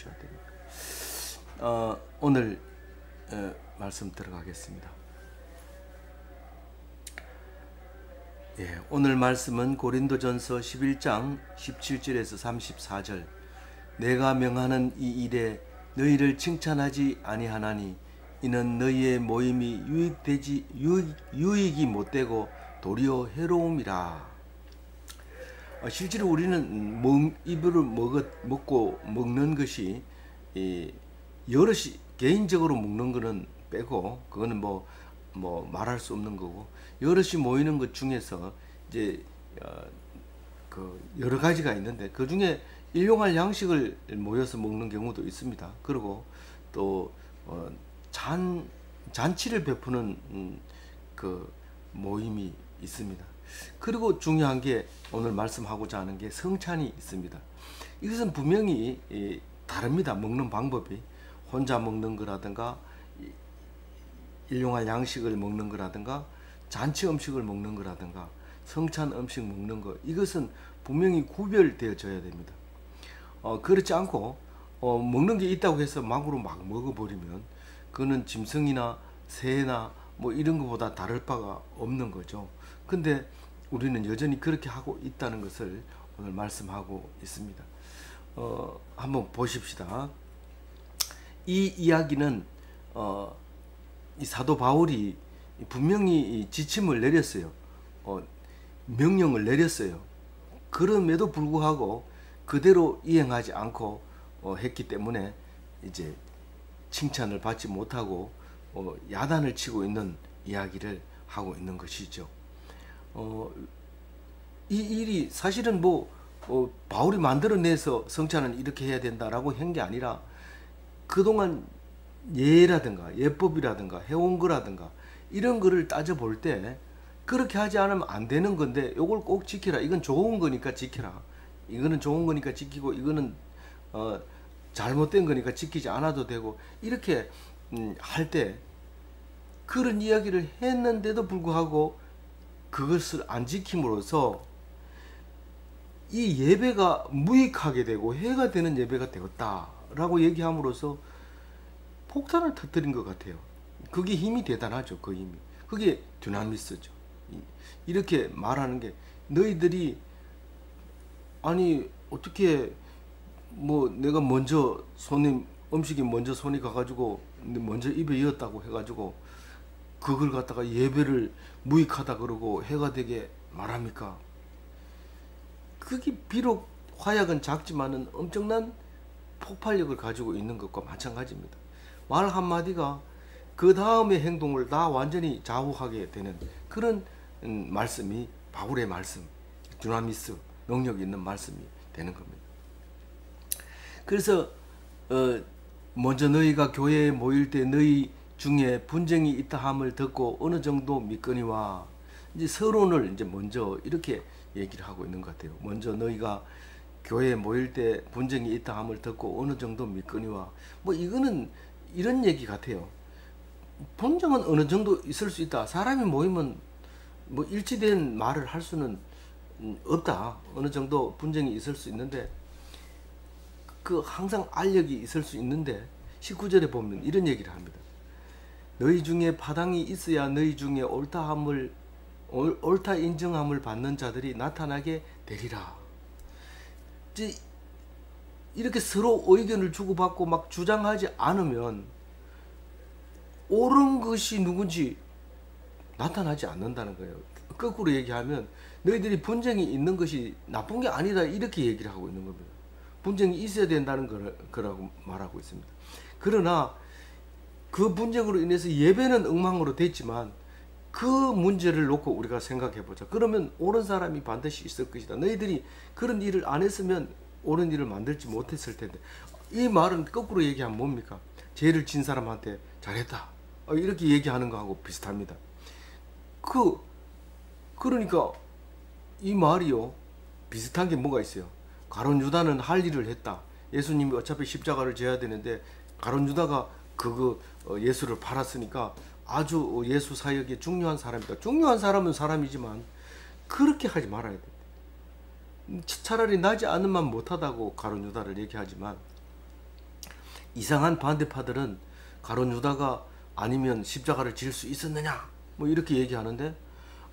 주셔야 됩니다. 오늘 말씀 들어가겠습니다. 오늘 말씀은 고린도전서 11장 17절에서 34절. 내가 명하는 이 일에 너희를 칭찬하지 아니하나니 이는 너희의 모임이 유익이 못되고 도리어 해로움이라. 실제로 우리는 입으로 먹고 먹는 것이 여럿이 개인적으로 먹는 거는 빼고, 그거는 뭐 말할 수 없는 거고, 여럿이 모이는 것 중에서 이제 그 여러 가지가 있는데, 그 중에 일용할 양식을 모여서 먹는 경우도 있습니다. 그리고 또 잔치를 베푸는 그 모임이 있습니다. 그리고 중요한 게 오늘 말씀하고자 하는 게 성찬이 있습니다. 이것은 분명히 다릅니다. 먹는 방법이 혼자 먹는 거라든가 일용할 양식을 먹는 거라든가 잔치 음식을 먹는 거라든가 성찬 음식 먹는 거, 이것은 분명히 구별되어져야 됩니다. 그렇지 않고 먹는 게 있다고 해서 막으로 막 먹어버리면 그거는 짐승이나 새나 뭐 이런 것보다 다를 바가 없는 거죠. 근데 우리는 여전히 그렇게 하고 있다는 것을 오늘 말씀하고 있습니다. 한번 보십시다. 이 이야기는 이 사도 바울이 분명히 지침을 내렸어요. 명령을 내렸어요. 그럼에도 불구하고 그대로 이행하지 않고 했기 때문에 이제 칭찬을 받지 못하고 야단을 치고 있는 이야기를 하고 있는 것이죠. 이 일이 사실은 바울이 만들어내서 성찬은 이렇게 해야 된다라고 한 게 아니라 그동안 예라든가 예법이라든가 해온 거라든가 이런 거를 따져볼 때 그렇게 하지 않으면 안 되는 건데, 요걸 꼭 지키라. 이건 좋은 거니까 지키라. 이거는 좋은 거니까 지키고, 이거는 잘못된 거니까 지키지 않아도 되고, 이렇게 할 때 그런 이야기를 했는데도 불구하고 그것을 안 지킴으로써 이 예배가 무익하게 되고 해가 되는 예배가 되었다라고 얘기함으로써 폭탄을 터뜨린 것 같아요. 그게 힘이 대단하죠. 그 힘이. 그게 dynamit죠. 이렇게 말하는 게, 너희들이 아니 어떻게 내가 먼저 음식이 먼저 손이 가가지고 먼저 입에 이었다고 해가지고 그걸 갖다가 예배를 무익하다 그러고 해가 되게 말합니까? 그게 비록 화약은 작지만은 엄청난 폭발력을 가지고 있는 것과 마찬가지입니다. 말 한마디가 그 다음의 행동을 다 완전히 좌우하게 되는 그런 말씀이 바울의 말씀, dynamis, 능력 있는 말씀이 되는 겁니다. 그래서 먼저 너희가 교회에 모일 때 너희 중에 분쟁이 있다 함을 듣고 어느 정도 믿거니와, 이제 서론을 이제 먼저 이렇게 얘기를 하고 있는 것 같아요. 먼저 너희가 교회에 모일 때 분쟁이 있다 함을 듣고 어느 정도 믿거니와, 이거는 이런 얘기 같아요. 분쟁은 어느 정도 있을 수 있다. 사람이 모이면 일치된 말을 할 수는 없다. 어느 정도 분쟁이 있을 수 있는데, 항상 알력이 있을 수 있는데 19절에 보면 이런 얘기를 합니다. 너희 중에 파당이 있어야 너희 중에 옳다 인정함을 받는 자들이 나타나게 되리라. 이렇게 서로 의견을 주고받고 막 주장하지 않으면 옳은 것이 누군지 나타나지 않는다는 거예요. 거꾸로 얘기하면 너희들이 분쟁이 있는 것이 나쁜 게 아니다, 이렇게 얘기를 하고 있는 겁니다. 분쟁이 있어야 된다는 거라고 말하고 있습니다. 그러나 그 분쟁으로 인해서 예배는 엉망으로 됐지만 그 문제를 놓고 우리가 생각해 보자. 그러면 옳은 사람이 반드시 있을 것이다. 너희들이 그런 일을 안 했으면 옳은 일을 만들지 못했을 텐데. 이 말은 거꾸로 얘기하면 뭡니까? 죄를 진 사람한테 잘했다, 이렇게 얘기하는 거하고 비슷합니다. 그러니까 이 말이요, 비슷한 게 뭐가 있어요? 가룟 유다는 할 일을 했다. 예수님이 어차피 십자가를 져야 되는데 가룟 유다가 예수를 팔았으니까 아주 예수 사역에 중요한 사람이다. 중요한 사람은 사람이지만 그렇게 하지 말아야 돼. 차라리 나지 않으면 못하다고 가룟 유다를 얘기하지만 이상한 반대파들은 가룟 유다가 아니면 십자가를 질 수 있었느냐 뭐 이렇게 얘기하는데,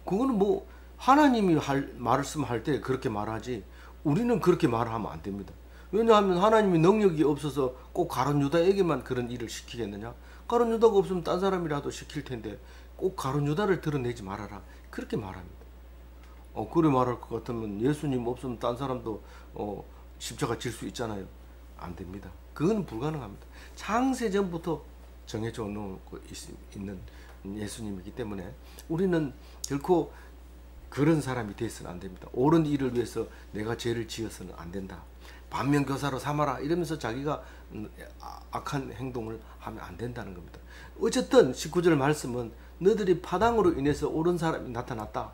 그거는 뭐 하나님이 말씀할 때 그렇게 말하지 우리는 그렇게 말하면 안 됩니다. 왜냐하면 하나님이 능력이 없어서 꼭 가룟 유다에게만 그런 일을 시키겠느냐? 가룟 유다가 없으면 딴 사람이라도 시킬 텐데 꼭 가룟 유다를 드러내지 말아라, 그렇게 말합니다. 그래 말할 것 같으면 예수님 없으면 딴 사람도 십자가 질 수 있잖아요. 안 됩니다. 그건 불가능합니다. 창세전부터 정해져 놓고 있는 예수님이기 때문에 우리는 결코 그런 사람이 되어서는 안 됩니다. 옳은 일을 위해서 내가 죄를 지어서는 안 된다. 반면교사로 삼아라 이러면서 자기가 악한 행동을 하면 안 된다는 겁니다. 어쨌든 19절 말씀은 너희들이 파당으로 인해서 옳은 사람이 나타났다.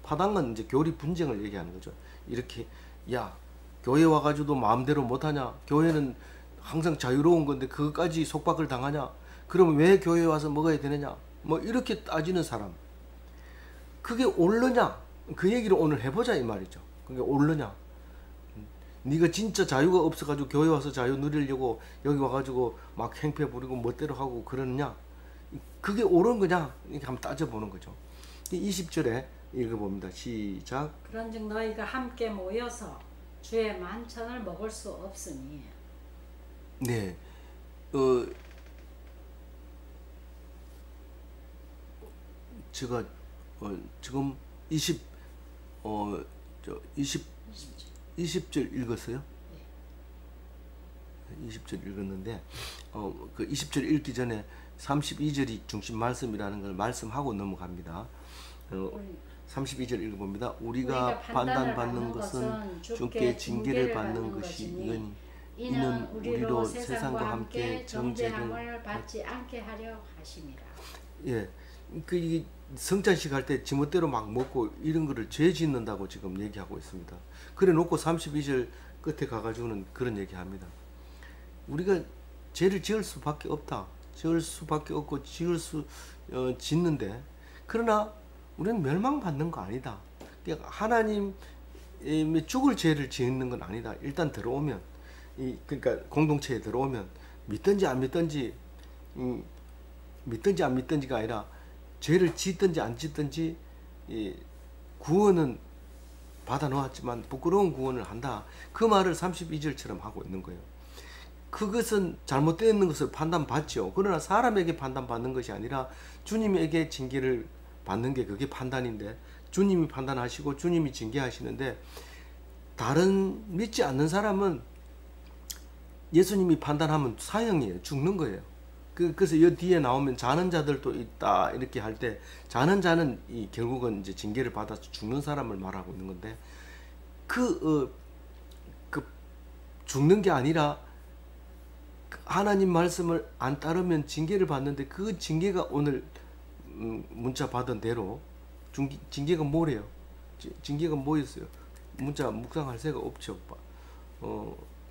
파당은 이제 교리 분쟁을 얘기하는 거죠. 이렇게 야 교회 와가지고도 마음대로 못하냐? 교회는 항상 자유로운 건데 그것까지 속박을 당하냐? 그러면 왜 교회에 와서 먹어야 되느냐? 뭐 이렇게 따지는 사람, 그게 옳느냐? 그 얘기를 오늘 해보자 이 말이죠. 그게 옳느냐? 네가 진짜 자유가 없어가지고 교회 와서 자유 누리려고 여기 와가지고 막 행패 부리고 멋대로 하고 그러느냐? 그게 옳은 거냐? 이렇게 한번 따져보는 거죠. 20절에 읽어봅니다. 시작. 그런즉 너희가 함께 모여서 주의 만찬을 먹을 수 없으니. 네, 제가 지금 20절 읽었어요? 20절 읽었는데 그 20절 읽기 전에 32절이 중심 말씀이라는 걸 말씀하고 넘어갑니다. 32절 읽어봅니다. 우리가 판단받는 것은 주께 징계를 받는 것이 이는 우리로 세상과 함께 정죄함을 받지 않게 하려 하심이라. 예, 그 성찬식 할 때 지멋대로 막 먹고 이런 거를 죄 짓는다고 지금 얘기하고 있습니다. 그래 놓고 32절 끝에 가가지고는 그런 얘기합니다. 우리가 죄를 지을 수밖에 없다. 지을 수밖에 없고 짓는데, 그러나 우리는 멸망받는 거 아니다. 그러니까 하나님의 죽을 죄를 짓는 건 아니다. 일단 들어오면, 그러니까 공동체에 들어오면 믿든지 안 믿든지, 믿든지 안 믿든지가 아니라 죄를 짓든지 안 짓든지 구원은 받아 놓았지만 부끄러운 구원을 한다. 그 말을 32절처럼 하고 있는 거예요. 그것은 잘못되어 있는 것을 판단받죠. 그러나 사람에게 판단받는 것이 아니라 주님에게 징계를 받는 게 그게 판단인데, 주님이 판단하시고 주님이 징계하시는데, 다른 믿지 않는 사람은 예수님이 판단하면 사형이에요. 죽는 거예요. 그래서 이 뒤에 나오면 자는 자들도 있다 이렇게 할 때, 자는 자는 결국은 이제 징계를 받아서 죽는 사람을 말하고 있는 건데, 그 죽는 게 아니라 하나님 말씀을 안 따르면 징계를 받는데, 그 징계가 오늘 문자 받은 대로 징계가 뭐래요? 징계가 뭐였어요? 문자 묵상할 새가 없죠.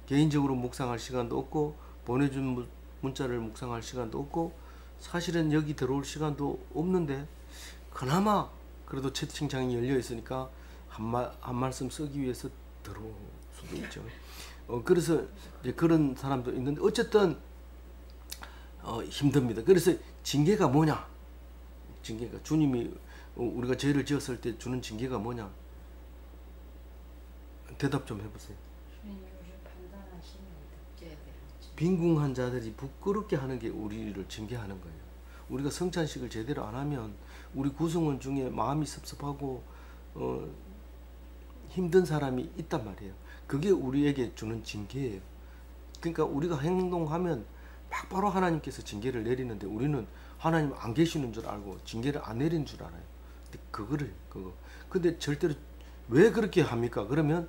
개인적으로 묵상할 시간도 없고, 보내준 문자를 묵상할 시간도 없고, 사실은 여기 들어올 시간도 없는데, 그나마 그래도 채팅창이 열려 있으니까 한 말씀 쓰기 위해서 들어올 수도 있죠. 그래서 이제 그런 사람도 있는데, 어쨌든 힘듭니다. 그래서 징계가 뭐냐? 징계가, 주님이 우리가 죄를 지었을 때 주는 징계가 뭐냐? 대답 좀 해보세요. 빈궁한 자들이 부끄럽게 하는 게 우리를 징계하는 거예요. 우리가 성찬식을 제대로 안 하면 우리 구성원 중에 마음이 섭섭하고 힘든 사람이 있단 말이에요. 그게 우리에게 주는 징계예요. 그러니까 우리가 행동하면 바로 하나님께서 징계를 내리는데, 우리는 하나님 안 계시는 줄 알고 징계를 안 내리는 줄 알아요. 근데 근데 절대로 왜 그렇게 합니까? 그러면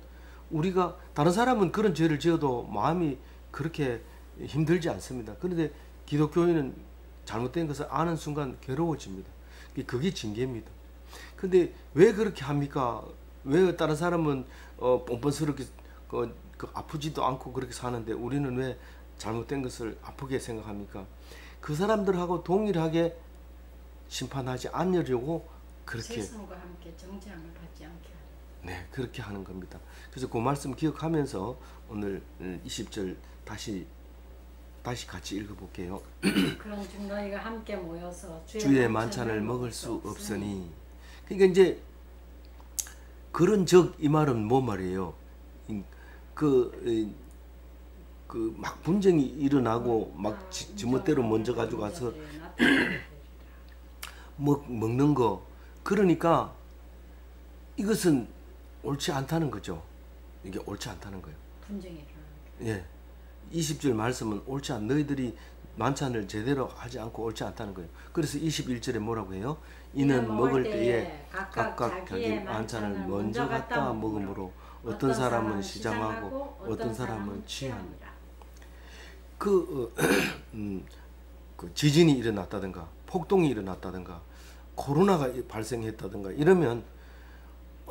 우리가, 다른 사람은 그런 죄를 지어도 마음이 그렇게 힘들지 않습니다. 그런데 기독교인은 잘못된 것을 아는 순간 괴로워집니다. 그게 징계입니다. 근데 왜 그렇게 합니까? 왜 다른 사람은 뻔뻔스럽게 아프지도 않고 그렇게 사는데 우리는 왜 잘못된 것을 아프게 생각합니까? 그 사람들하고 동일하게 심판하지 않으려고 그렇게, 세상과 함께 정죄함을 받지 않게 하려. 네, 그렇게 하는 겁니다. 그래서 그 말씀 기억하면서 오늘 20절 다시 다시 같이 읽어볼게요. 그런 중 너희가 함께 모여서 주의 만찬을 먹을 수 없으니. 그러니까 이제 그런 적 이 말은 뭐 말이에요? 막 분쟁이 일어나고 막 지멋대로 먼저 가져가서 먹는 거. 그러니까 이것은 옳지 않다는 거죠. 이게 옳지 않다는 거예요. 분쟁이 일어나는 예. 20절 말씀은 옳지 않. 너희들이 만찬을 제대로 하지 않고 옳지 않다는 거예요. 그래서 21절에 뭐라고 해요? 이는 먹을 때에 각각 자기 만찬을 먼저 갖다 먹으므로 어떤 사람은 시장하고 어떤 사람은 취합니다. 그 지진이 일어났다든가 폭동이 일어났다든가 코로나가 발생했다든가 이러면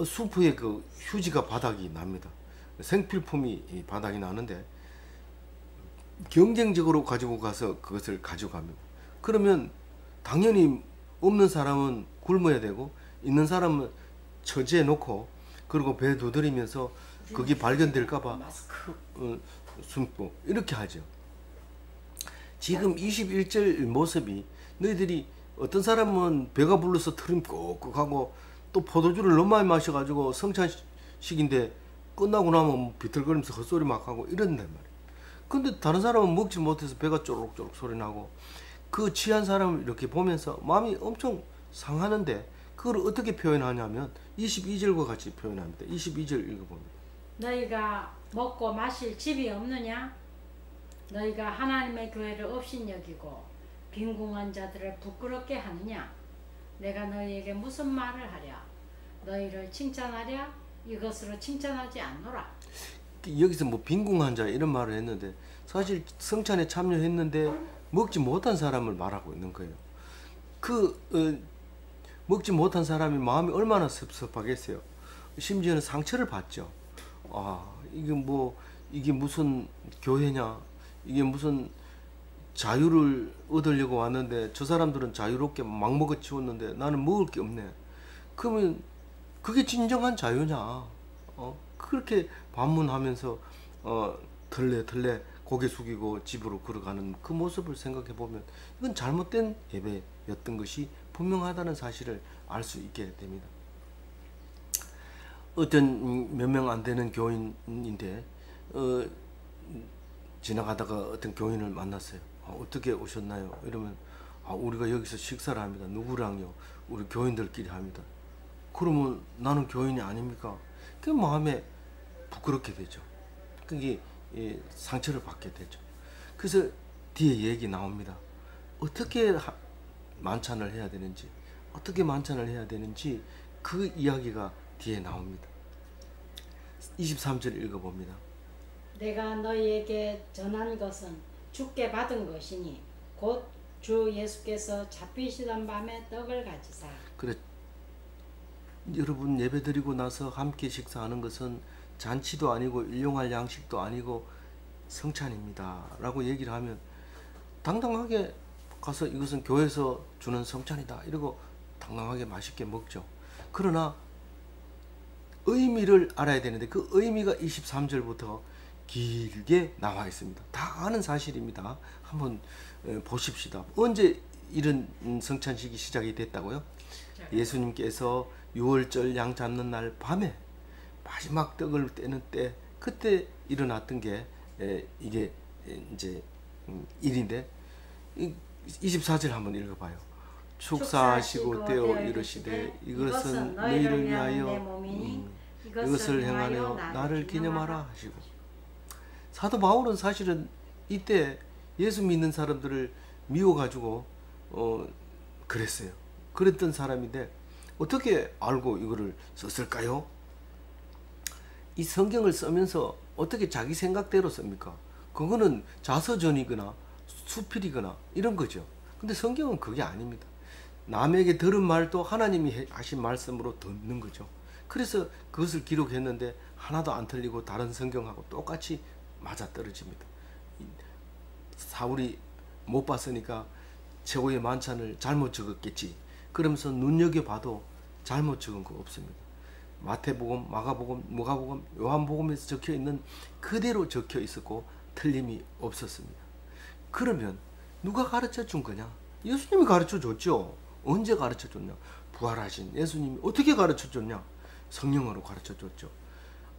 수프에 그 휴지가 바닥이 납니다. 생필품이 바닥이 나는데 경쟁적으로 가지고 가서 그것을 가져갑니다. 그러면 당연히 없는 사람은 굶어야 되고 있는 사람은 처지해 놓고 그리고 배 두드리면서 그게 발견될까봐 숨고 이렇게 하죠. 지금 21절 모습이 너희들이 어떤 사람은 배가 불러서 트림 꾹꾹 하고 또 포도주를 너무 많이 마셔가지고 성찬식인데 끝나고 나면 비틀거리면서 헛소리 막 하고 이런단 말이에요. 근데 다른 사람은 먹지 못해서 배가 쪼록쪼록 소리 나고 그 취한 사람을 이렇게 보면서 마음이 엄청 상하는데 그걸 어떻게 표현하냐면 22절과 같이 표현합니다. 22절 읽어봅니다. 너희가 먹고 마실 집이 없느냐? 너희가 하나님의 교회를 업신여기고 빈궁한 자들을 부끄럽게 하느냐? 내가 너희에게 무슨 말을 하랴? 너희를 칭찬하랴? 이것으로 칭찬하지 않노라. 여기서 뭐 빈궁한 자 이런 말을 했는데 사실 성찬에 참여했는데 먹지 못한 사람을 말하고 있는 거예요. 먹지 못한 사람이 마음이 얼마나 섭섭하겠어요. 심지어는 상처를 받죠. 이게 무슨 교회냐? 이게 무슨 자유를 얻으려고 왔는데 저 사람들은 자유롭게 막 먹어치웠는데 나는 먹을 게 없네. 그러면 그게 진정한 자유냐? 그렇게 반문하면서 덜레 고개 숙이고 집으로 걸어가는 그 모습을 생각해 보면 이건 잘못된 예배였던 것이 분명하다는 사실을 알 수 있게 됩니다. 어떤 몇 명 안 되는 교인인데 지나가다가 어떤 교인을 만났어요. 어떻게 오셨나요? 이러면 우리가 여기서 식사를 합니다. 누구랑요? 우리 교인들끼리 합니다. 그러면 나는 교인이 아닙니까? 그 마음에 부끄럽게 되죠. 그게 상처를 받게 되죠. 그래서 뒤에 얘기 나옵니다. 어떻게 만찬을 해야 되는지, 어떻게 만찬을 해야 되는지 그 이야기가 뒤에 나옵니다. 23절 읽어봅니다. 내가 너희에게 전한 것은 주께 받은 것이니 곧 주 예수께서 잡히시던 밤에 떡을 가지사. 그래, 여러분 예배드리고 나서 함께 식사하는 것은 잔치도 아니고 일용할 양식도 아니고 성찬입니다 라고 얘기를 하면 당당하게 가서 이것은 교회에서 주는 성찬이다 이러고 당당하게 맛있게 먹죠. 그러나 의미를 알아야 되는데 그 의미가 23절부터 길게 나와 있습니다. 다 아는 사실입니다. 한번 보십시다. 언제 이런 성찬식이 시작이 됐다고요? 예수님께서 6월절 양 잡는 날 밤에 마지막 떡을 떼는 때 그때 일어났던 게 이게 이제 일인데 24절 한번 읽어봐요. 축사하시고 떼어 이르시되 이것은 너희를 위하여 내 몸이니 이것을 행하여 나를 기념하라 하시고. 사도 바울은 사실은 이때 예수 믿는 사람들을 미워가지고 그랬어요. 그랬던 사람인데 어떻게 알고 이거를 썼을까요? 이 성경을 쓰면서 어떻게 자기 생각대로 씁니까? 그거는 자서전이거나 수필이거나 이런 거죠. 근데 성경은 그게 아닙니다. 남에게 들은 말도 하나님이 하신 말씀으로 듣는 거죠. 그래서 그것을 기록했는데 하나도 안 틀리고 다른 성경하고 똑같이 맞아떨어집니다. 사울이 못 봤으니까 최고의 만찬을 잘못 적었겠지. 그러면서 눈여겨봐도 잘못 적은 거 없습니다. 마태복음, 마가복음, 누가복음, 요한복음에서 적혀있는 그대로 적혀 있었고 틀림이 없었습니다. 그러면 누가 가르쳐 준 거냐? 예수님이 가르쳐 줬죠. 언제 가르쳐 줬냐? 부활하신 예수님이 어떻게 가르쳐 줬냐? 성령으로 가르쳐 줬죠.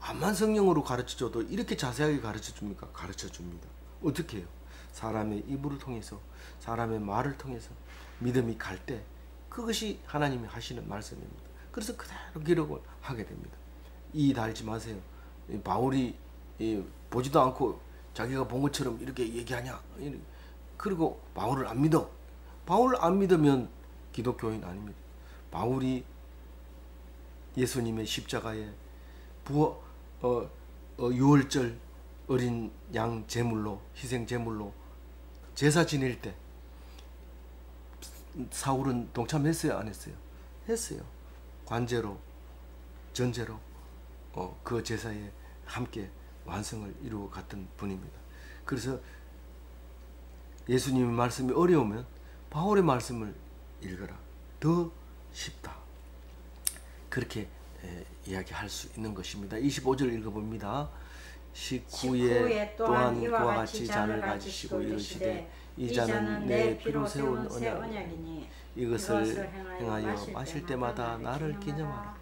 암만 성령으로 가르쳐 줘도 이렇게 자세하게 가르쳐 줍니까? 가르쳐 줍니다. 어떻게 해요? 사람의 입을 통해서, 사람의 말을 통해서 믿음이 갈 때 그것이 하나님이 하시는 말씀입니다. 그래서 그대로 기록을 하게 됩니다. 이 달지 마세요. 바울이 보지도 않고 자기가 본 것처럼 이렇게 얘기하냐? 그리고 바울을 안 믿어. 바울을 안 믿으면 기독교인 아닙니다. 바울이 예수님의 십자가에 유월절 어린 양 제물로, 희생 제물로 제사 지낼 때 사울은 동참했어요, 안 했어요? 했어요. 관제로, 전제로 그 제사에 함께 완성을 이루어 갔던 분입니다. 그래서 예수님의 말씀이 어려우면 바울의 말씀을 읽어라. 더 쉽다. 그렇게 이야기할 수 있는 것입니다. 25절 읽어봅니다. 식후에 또한 이와 같이 잔을 가지시고 이르시되 이 잔은 내 피로 세운 언약이니 이것을 행하여 마실 때마다 나를 기념하라.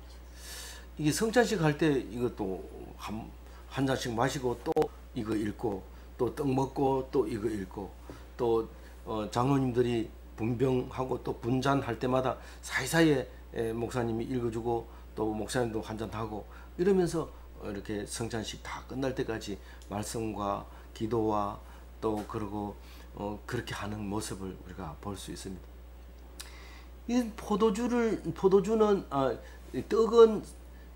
이게 성찬식 할 때 이것도 한 잔씩 마시고 또 이거 읽고 또 떡 먹고 또 이거 읽고 또 장로님들이 분병하고 또 분잔할 때마다 사이사이에 목사님이 읽어주고 또 목사님도 한 잔 하고 이러면서 이렇게 성찬식 다 끝날 때까지 말씀과 기도와 또 그리고 그렇게 하는 모습을 우리가 볼 수 있습니다. 이 포도주는 떡은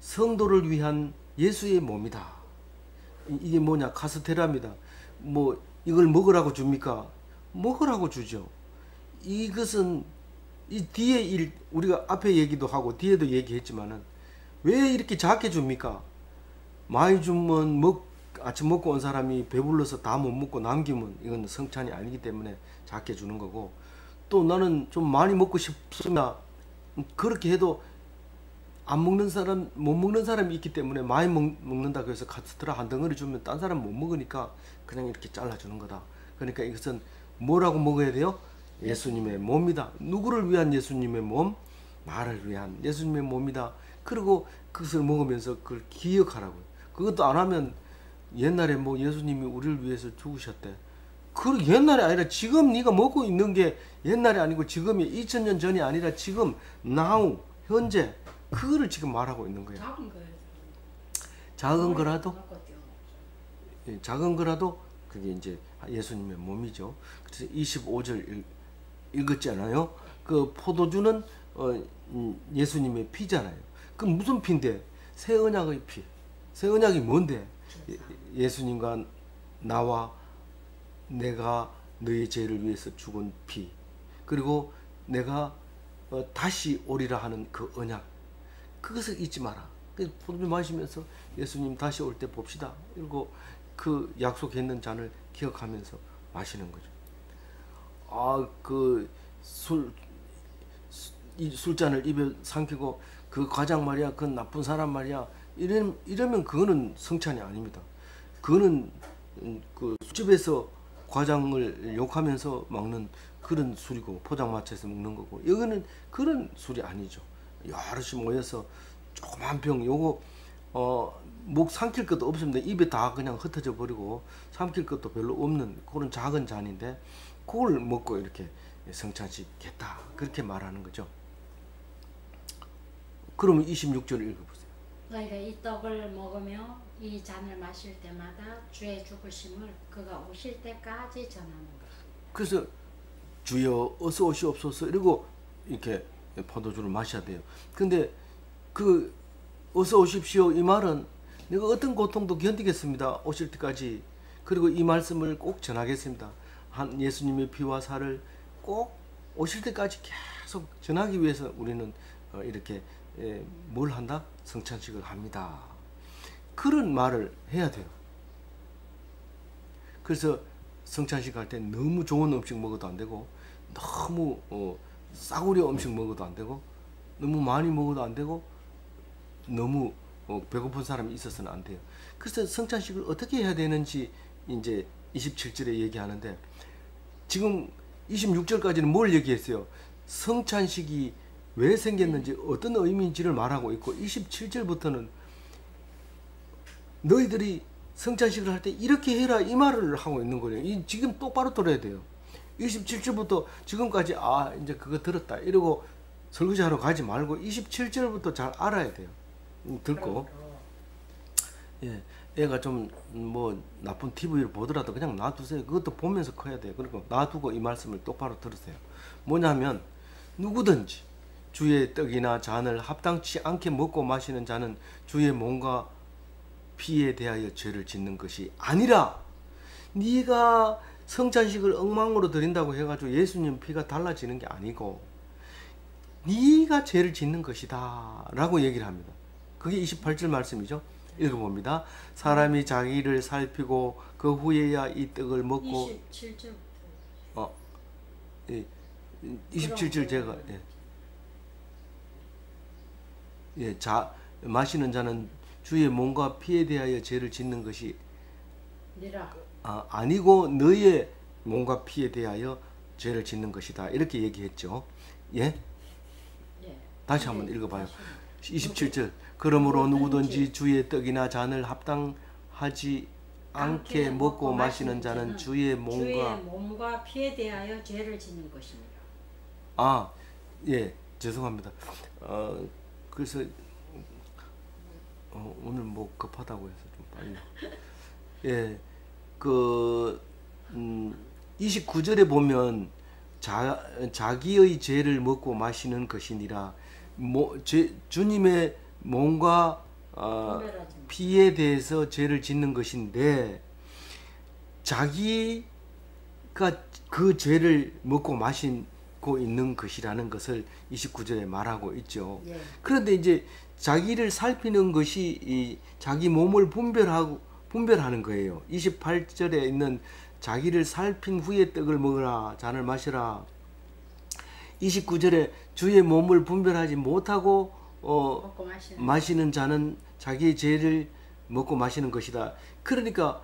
성도를 위한 예수의 몸이다. 이게 뭐냐? 카스테라입니다. 뭐 이걸 먹으라고 줍니까? 먹으라고 주죠. 이것은 이 뒤에 우리가 앞에 얘기도 하고 뒤에도 얘기했지만은 왜 이렇게 작게 줍니까? 많이 주면 아침 먹고 온 사람이 배불러서 다 못 먹고 남기면 이건 성찬이 아니기 때문에 작게 주는 거고, 또 나는 좀 많이 먹고 싶습니다. 그렇게 해도 안 먹는 사람, 못 먹는 사람이 있기 때문에 많이 먹는다 그래서 카스테라 한 덩어리 주면 딴 사람 못 먹으니까 그냥 이렇게 잘라주는 거다. 그러니까 이것은 뭐라고 먹어야 돼요? 예수님의 몸이다. 누구를 위한 예수님의 몸? 나를 위한 예수님의 몸이다. 그리고 그것을 먹으면서 그걸 기억하라고요. 그것도 안 하면 옛날에 뭐 예수님이 우리를 위해서 죽으셨대. 그 옛날이 아니라 지금 네가 먹고 있는 게 옛날이 아니고 지금이 2000년 전이 아니라 지금 now 현재 그거를 지금 말하고 있는 거예요. 작은 거라도 그게 이제 예수님의 몸이죠. 그래서 25절 읽었잖아요. 그 포도주는 예수님의 피잖아요. 그 무슨 피인데? 새 언약의 피. 새 언약이 뭔데? 예수님과 나와 내가 너의 죄를 위해서 죽은 피. 그리고 내가 다시 오리라 하는 그 언약. 그것을 잊지 마라. 포도주 마시면서 예수님 다시 올 때 봅시다. 그리고 그 약속했는 잔을 기억하면서 마시는 거죠. 그 술잔을 입에 삼키고 그 과장 말이야, 그 나쁜 사람 말이야, 이러면 그거는 성찬이 아닙니다. 그거는 그 술집에서 과장을 욕하면서 먹는 그런 술이고 포장마차에서 먹는 거고, 여기는 그런 술이 아니죠. 여럿이 모여서 조그만 병, 요거 목 삼킬 것도 없습니다. 입에 다 그냥 흩어져 버리고 삼킬 것도 별로 없는 그런 작은 잔인데 그걸 먹고 이렇게 성찬식 했다, 그렇게 말하는 거죠. 그러면 26절 읽어보세요. 너희가 이 떡을 먹으며 이 잔을 마실 때마다 주의 죽으심을 그가 오실 때까지 전하는 것. 그래서 주여 어서 오시옵소서 이러고 이렇게 포도주를 마셔야 돼요. 근데 그 어서 오십시오 이 말은 내가 어떤 고통도 견디겠습니다, 오실 때까지. 그리고 이 말씀을 꼭 전하겠습니다. 한 예수님의 피와 살을 꼭 오실 때까지 계속 전하기 위해서 우리는 이렇게 뭘 한다? 성찬식을 합니다. 그런 말을 해야 돼요. 그래서 성찬식 할 때 너무 좋은 음식 먹어도 안 되고, 너무 싸구려 음식 먹어도 안 되고, 너무 많이 먹어도 안 되고, 너무 배고픈 사람이 있어서는 안 돼요. 그래서 성찬식을 어떻게 해야 되는지 이제 27절에 얘기하는데, 지금 26절까지는 뭘 얘기했어요? 성찬식이 왜 생겼는지 어떤 의미인지를 말하고 있고 27절부터는 너희들이 성찬식을 할 때 이렇게 해라 이 말을 하고 있는 거예요. 지금 똑바로 들어야 돼요. 27절부터 지금까지 이제 그거 들었다 이러고 설거지하러 가지 말고 27절부터 잘 알아야 돼요. 듣고 예, 애가 좀 뭐 나쁜 TV를 보더라도 그냥 놔두세요. 그것도 보면서 커야 돼요. 그리고 놔두고 이 말씀을 똑바로 들으세요. 뭐냐면 누구든지 주의 떡이나 잔을 합당치 않게 먹고 마시는 자는 주의 몸과 피에 대하여 죄를 짓는 것이 아니라, 네가 성찬식을 엉망으로 드린다고 해가지고 예수님 피가 달라지는 게 아니고 네가 죄를 짓는 것이다 라고 얘기를 합니다. 그게 28절 말씀이죠. 읽어봅니다. 사람이 자기를 살피고 그 후에야 이 떡을 먹고 27절부터 예, 27절 제가 마시는 자는 주의 몸과 피에 대하여 죄를 짓는 것이 아니고 너의 몸과 피에 대하여 죄를 짓는 것이다 이렇게 얘기했죠. 예? 다시 한번 읽어봐요. 27절 그러므로 누구든지 주의 떡이나 잔을 합당하지 않게 먹고 마시는 자는 주의 몸과 피에 대하여 죄를 짓는 것입니다. 예, 죄송합니다. 그래서 오늘 뭐 급하다고 해서 좀 빨리. 예, 29절에 보면 자기의 죄를 먹고 마시는 것이니라. 주님의 몸과 피에 대해서 죄를 짓는 것인데 자기가 그 죄를 먹고 마시고 있는 것이라는 것을 29절에 말하고 있죠. 예. 그런데 이제 자기를 살피는 것이 자기 몸을 분별하는 거예요. 28절에 있는 자기를 살핀 후에 떡을 먹으라 잔을 마시라. 29절에 주의 몸을 분별하지 못하고 마시는 자는 자기의 죄를 먹고 마시는 것이다. 그러니까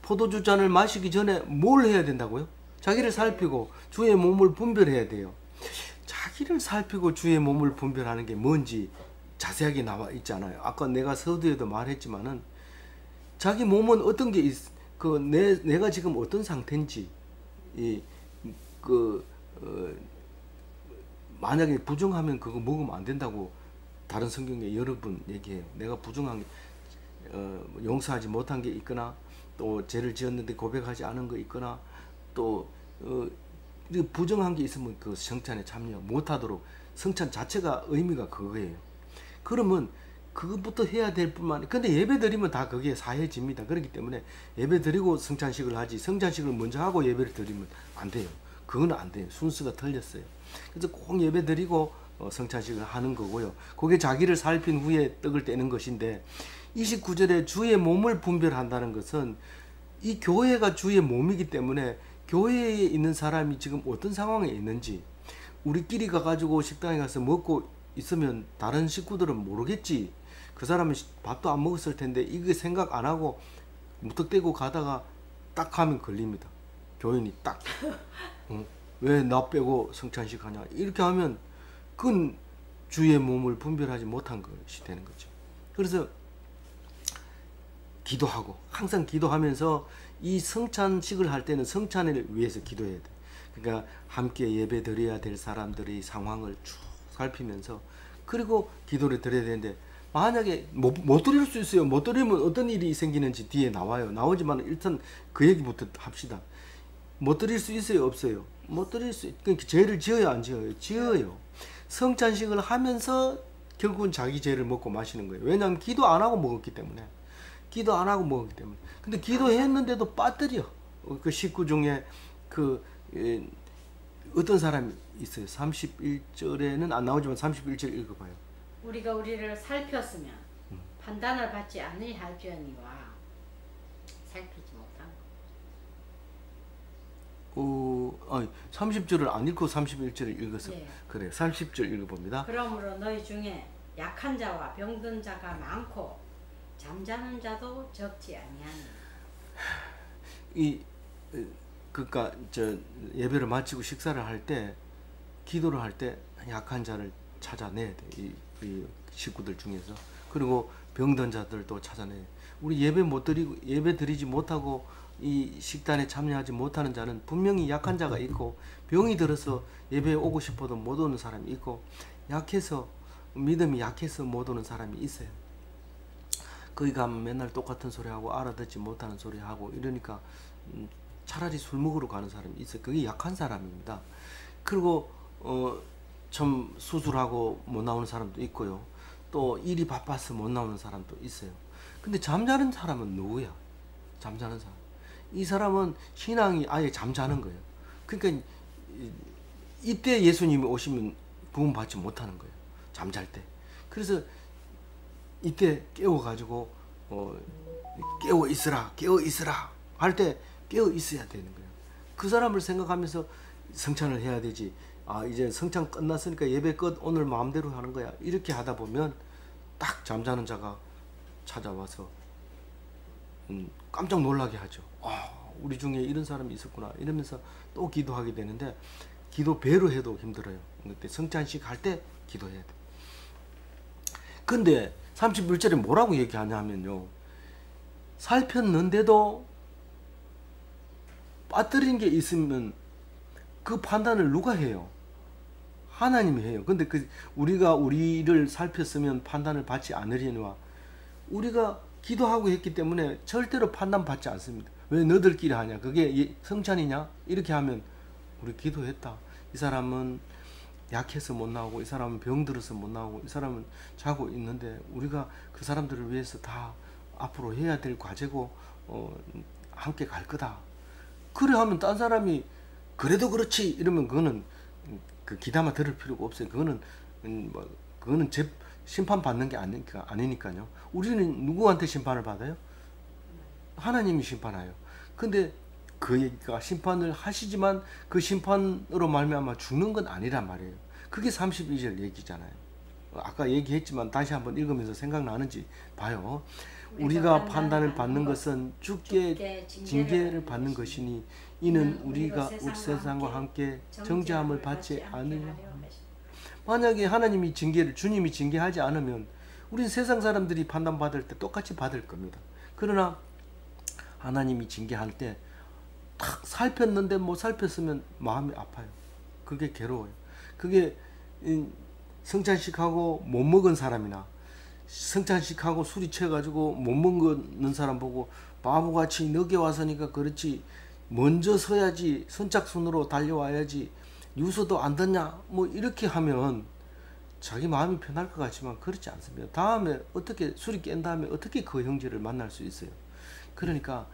포도주 잔을 마시기 전에 뭘 해야 된다고요? 자기를 살피고 주의 몸을 분별해야 돼요. 자기를 살피고 주의 몸을 분별하는 게 뭔지 자세하게 나와 있잖아요. 아까 내가 서두에도 말했지만은 자기 몸은 어떤 게 내가 지금 어떤 상태인지 만약에 부정하면 그거 먹으면 안 된다고 다른 성경에 여러 번 얘기해요. 내가 부정한 게 용서하지 못한 게 있거나 또 죄를 지었는데 고백하지 않은 거 있거나 또 부정한 게 있으면 그 성찬에 참여 못하도록 성찬 자체가 의미가 그거예요. 그러면 그것부터 해야 될 뿐만 아니라 근데 예배 드리면 다 그게 사해집니다. 그렇기 때문에 예배 드리고 성찬식을 하지 성찬식을 먼저 하고 예배를 드리면 안 돼요. 그건 안 돼요. 순서가 틀렸어요. 그래서 꼭 예배 드리고 성찬식을 하는 거고요. 그게 자기를 살핀 후에 떡을 떼는 것인데 29절에 주의 몸을 분별한다는 것은 이 교회가 주의 몸이기 때문에 교회에 있는 사람이 지금 어떤 상황에 있는지 우리끼리 가가지고 식당에 가서 먹고 있으면 다른 식구들은 모르겠지. 그 사람은 밥도 안 먹었을 텐데 이거 생각 안 하고 무턱대고 가다가 딱 하면 걸립니다. 교인이 딱 왜 나 빼고 성찬식 하냐 이렇게 하면 그건 주의 몸을 분별하지 못한 것이 되는 거죠. 그래서 기도하고 항상 기도하면서 이 성찬식을 할 때는 성찬을 위해서 기도해야 돼. 그러니까 함께 예배 드려야 될 사람들의 상황을 쭉 살피면서 그리고 기도를 드려야 되는데 만약에 못 드릴 수 있어요. 못 드리면 어떤 일이 생기는지 뒤에 나오지만 일단 그 얘기부터 합시다. 못 드릴 수 있어요? 없어요? 못 드릴 수 그러니까 죄를 지어요? 안 지어요? 지어요. 성찬식을 하면서 결국은 자기 죄를 먹고 마시는 거예요. 왜냐하면 기도 안 하고 먹었기 때문에. 근데 기도했는데도 빠뜨려. 그 식구 중에 어떤 사람이 있어요. 31절에는 안 나오지만 31절 읽어봐요. 우리가 우리를 살폈으면 판단을 받지 아니할지어니와 살피지 못한 거. 30절을 안 읽고 31절을 읽었어. 네. 그래. 30절 읽어봅니다. 그러므로 너희 중에 약한 자와 병든 자가 많고 잠자는 자도 적지 아니하니. 그러니까 저 예배를 마치고 식사를 할 때, 기도를 할 때 약한 자를 찾아내야 돼. 이 식구들 중에서. 그리고 병든 자들도 찾아내. 우리 예배 못 드리고 예배 드리지 못하고 이 식단에 참여하지 못하는 자는 분명히 약한 자가 있고, 병이 들어서 예배에 오고 싶어도 못 오는 사람이 있고, 약해서 믿음이 약해서 못 오는 사람이 있어요. 거기 가면 맨날 똑같은 소리 하고 알아듣지 못하는 소리 하고 이러니까 차라리 술 먹으러 가는 사람이 있어요. 그게 약한 사람입니다. 그리고 좀 수술하고 못 나오는 사람도 있고요. 또 일이 바빠서 못 나오는 사람도 있어요. 근데 잠자는 사람은 누구야? 잠자는 사람. 이 사람은 신앙이 아예 잠자는 거예요. 그러니까 이때 예수님이 오시면 부흥 받지 못하는 거예요. 잠잘 때. 그래서 이때 깨워가지고 깨워 있으라, 깨워 있으라 할 때 깨어 있어야 되는 거예요. 그 사람을 생각하면서 성찬을 해야 되지. 아, 이제 성찬 끝났으니까 예배 끝, 오늘 마음대로 하는 거야. 이렇게 하다 보면 딱 잠자는 자가 찾아와서 깜짝 놀라게 하죠. 아, 우리 중에 이런 사람이 있었구나 이러면서 또 기도하게 되는데, 기도 배로 해도 힘들어요. 그때 성찬식 할 때 기도해야 돼. 근데 31절에 뭐라고 얘기하냐면요, 살폈는데도 빠뜨린 게 있으면 그 판단을 누가 해요? 하나님이 해요. 근데 우리가 우리를 살폈으면 판단을 받지 않으려니와, 우리가 기도하고 했기 때문에 절대로 판단받지 않습니다. 왜 너들끼리 하냐? 그게 성찬이냐? 이렇게 하면 우리 기도했다. 이 사람은 약해서 못 나오고, 이 사람은 병들어서 못 나오고, 이 사람은 자고 있는데 우리가 그 사람들을 위해서 다 앞으로 해야 될 과제고 함께 갈 거다. 그래 하면 딴 사람이 그래도 그렇지 이러면 그거는 그 기담아 들을 필요가 없어요. 그거는 그거는 심판 받는 게 아니니까요. 우리는 누구한테 심판을 받아요? 하나님이 심판해요. 근데 그 얘기가 심판을 하시지만 그 심판으로 말미암아 죽는 건 아니란 말이에요. 그게 32절 얘기잖아요. 아까 얘기했지만 다시 한번 읽으면서 생각나는지 봐요. 우리가 판단을 받는 것은 주께 징계를 받는 것이니, 이는 우리가 세상과 함께 정죄함을 받지 않으려. 만약에 하나님이 주님이 징계하지 않으면 우린 세상 사람들이 판단받을 때 똑같이 받을 겁니다. 그러나 하나님이 징계할 때 탁 살폈는데 못 살폈으면 마음이 아파요. 그게 괴로워요. 그게 성찬식하고 못 먹은 사람이나 성찬식하고 술이 취해가지고 못 먹는 사람 보고 바보같이 늦게 와서니까 그렇지, 먼저 서야지, 선착순으로 달려와야지, 유서도 안 듣냐, 뭐 이렇게 하면 자기 마음이 편할 것 같지만 그렇지 않습니다. 다음에 어떻게 술이 깬 다음에 어떻게 그 형제를 만날 수 있어요? 그러니까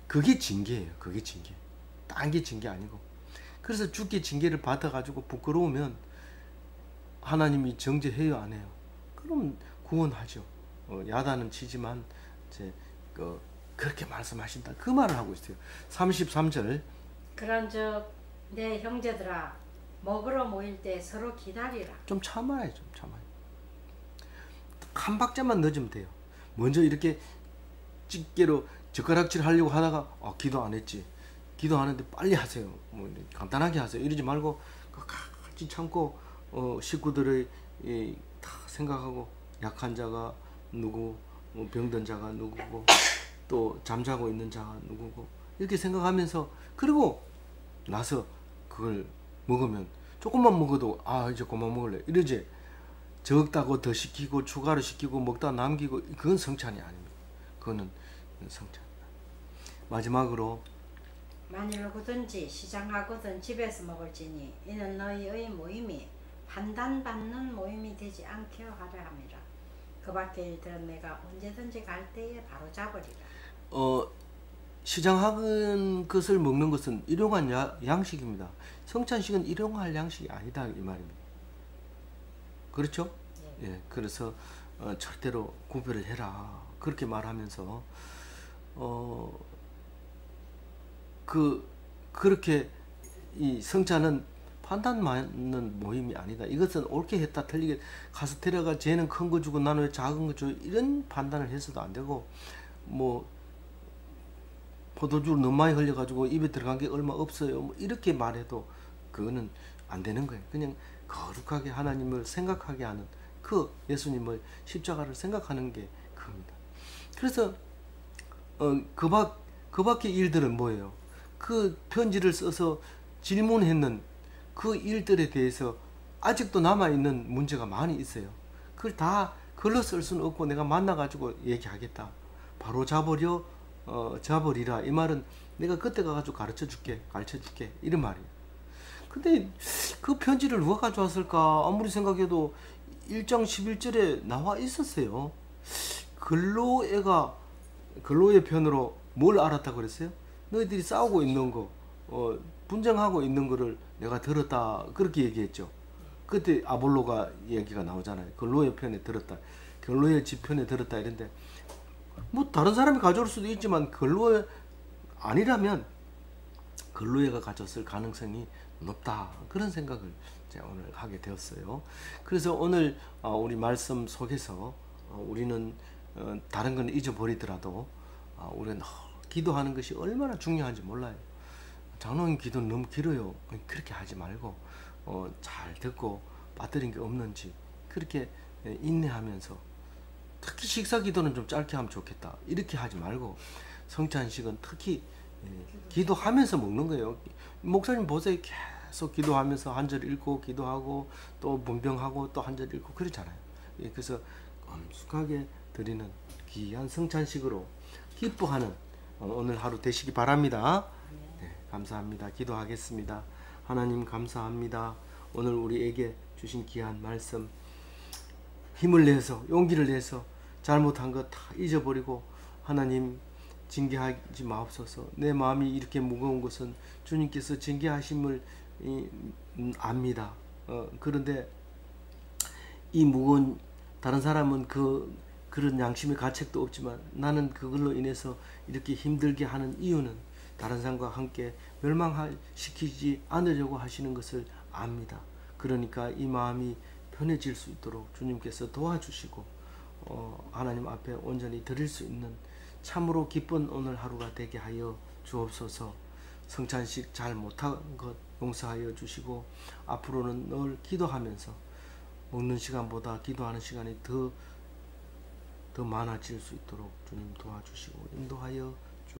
그게 징계예요. 그게 징계. 딴 게 징계 아니고. 그래서 주께 징계를 받아가지고 부끄러우면 하나님이 정죄해요, 안 해요? 그럼 구원하죠. 야단은 치지만 이제 그렇게 말씀하신다. 그 말을 하고 있어요. 33절. 그런즉 내 형제들아, 먹으러 모일 때 서로 기다리라. 좀 참아요, 좀 참아요. 한 박자만 늦으면 돼요. 먼저 이렇게 집게로 젓가락질 하려고 하다가 기도 안 했지. 기도하는데 빨리 하세요. 뭐 간단하게 하세요. 이러지 말고 같이 참고 식구들의 다 생각하고, 약한 자가 누구, 병든 자가 누구고, 또 잠자고 있는 자가 누구고, 이렇게 생각하면서, 그리고 나서 그걸 먹으면 조금만 먹어도 이제 그만 먹을래 이러지. 적다고 더 시키고 추가로 시키고 먹다 남기고, 그건 성찬이 아닙니다. 그거는 성찬. 마지막으로, 만일 누구든지 시장하거든 집에서 먹을지니 이는 너희의 모임이 판단받는 모임이 되지 않게 하려 함이라. 그 밖의 일들은 내가 언제든지 갈 때에 바로 잡으리라. 시장하는 것을 먹는 것은 일용할 양식입니다. 성찬식은 일용할 양식이 아니다, 이 말입니다. 그렇죠? 네. 예, 그래서 절대로 구별을 해라, 그렇게 말하면서 그렇게 이 성찬은 판단받는 모임이 아니다. 이것은 옳게 했다, 틀리게, 카스테라가 쟤는 큰 거 주고 나는 왜 작은 거 줘, 이런 판단을 해서도 안 되고, 뭐 포도주를 너무 많이 흘려가지고 입에 들어간 게 얼마 없어요. 뭐 이렇게 말해도 그거는 안 되는 거예요. 그냥 거룩하게 하나님을 생각하게 하는 그 예수님을 십자가를 생각하는 게 그겁니다. 그래서 그 밖의 일들은 뭐예요? 그 편지를 써서 질문했는 그 일들에 대해서 아직도 남아있는 문제가 많이 있어요. 그걸 다 글로 쓸 수는 없고 내가 만나가지고 얘기하겠다. 바로 잡으리라. 이 말은 내가 그때 가가지고 가르쳐 줄게 이런 말이에요. 근데 그 편지를 누가 가져왔을까? 아무리 생각해도 1장 11절에 나와 있었어요. 근로의 편으로 뭘 알았다고 그랬어요? 너희들이 싸우고 있는 거, 분쟁하고 있는 거를 내가 들었다. 그렇게 얘기했죠. 그때 아볼로가 얘기가 나오잖아요. 근로의 편에 들었다. 근로의 집 편에 들었다. 이런데, 뭐 다른 사람이 가져올 수도 있지만, 근로의 아니라면, 근로회가 가졌을 가능성이 높다. 그런 생각을 제가 오늘 하게 되었어요. 그래서 오늘 우리 말씀 속에서 우리는 다른 건 잊어버리더라도 우리는 기도하는 것이 얼마나 중요한지 몰라요. 장로님 기도는 너무 길어요. 그렇게 하지 말고 잘 듣고 빠뜨린 게 없는지 그렇게 인내하면서, 특히 식사 기도는 좀 짧게 하면 좋겠다. 이렇게 하지 말고 성찬식은 특히 기도하면서 먹는 거예요. 목사님 보세요. 계속 기도하면서 한 절 읽고 기도하고 또 문병하고 또 한 절 읽고 그러잖아요. 그래서 엄숙하게 드리는 귀한 성찬식으로 기뻐하는 오늘 하루 되시기 바랍니다. 네, 감사합니다. 기도하겠습니다. 하나님 감사합니다. 오늘 우리에게 주신 귀한 말씀, 힘을 내서 용기를 내서 잘못한 것 다 잊어버리고 하나님 징계하지 마옵소서. 내 마음이 이렇게 무거운 것은 주님께서 징계하심을 압니다. 그런데 이 무거운, 다른 사람은 그런 양심의 가책도 없지만 나는 그걸로 인해서 이렇게 힘들게 하는 이유는 다른 사람과 함께 멸망시키지 않으려고 하시는 것을 압니다. 그러니까 이 마음이 편해질 수 있도록 주님께서 도와주시고 하나님 앞에 온전히 드릴 수 있는 참으로 기쁜 오늘 하루가 되게 하여 주옵소서. 성찬식 잘 못한 것 용서하여 주시고 앞으로는 늘 기도하면서 먹는 시간보다 기도하는 시간이 더 많아질 수 있도록 주님 도와주시고 인도하여